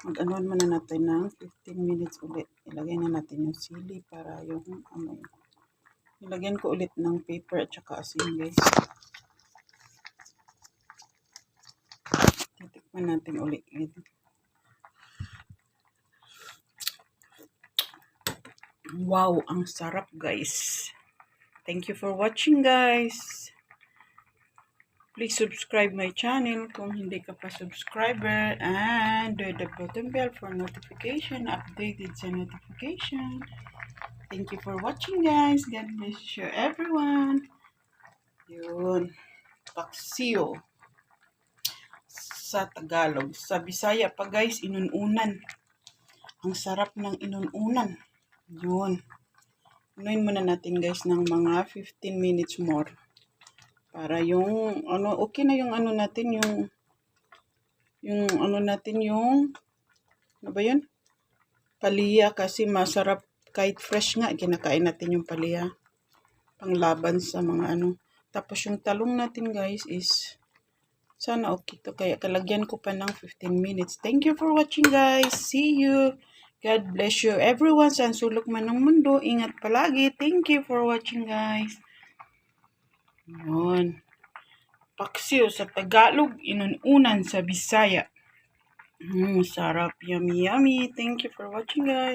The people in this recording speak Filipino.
Mag-anuan muna natin ng 15 minutes ulit. Ilagay na natin yung sili para yung amoy. Ilagyan ko ulit ng paper at saka asin, guys. Titikman natin ulit. Wow, ang sarap, guys. Thank you for watching, guys. Please subscribe my channel kung hindi ka pa subscriber and do the button bell for notification, updated sa notification. Thank you for watching, guys. God bless you, everyone. Yun. Paksiw. Sa Tagalog. Sa Bisaya pa, guys, inununan. Ang sarap ng inununan. Yun. Inuin muna natin, guys, ng mga 15 minutes more. Para yung, okay na yung natin, ano ba yun? Palaya, kasi masarap, kahit fresh nga, kinakain natin yung palaya. Panglaban sa mga Tapos yung talong natin, guys, is, sana okay to. Kaya kalagyan ko pa ng 15 minutes. Thank you for watching, guys. See you. God bless you, everyone. Saan sulok man ng mundo, ingat palagi. Thank you for watching, guys. Yun. Paksiw sa Tagalog, inununan sa Bisaya. Sarap. Yummy, yummy. Thank you for watching, guys.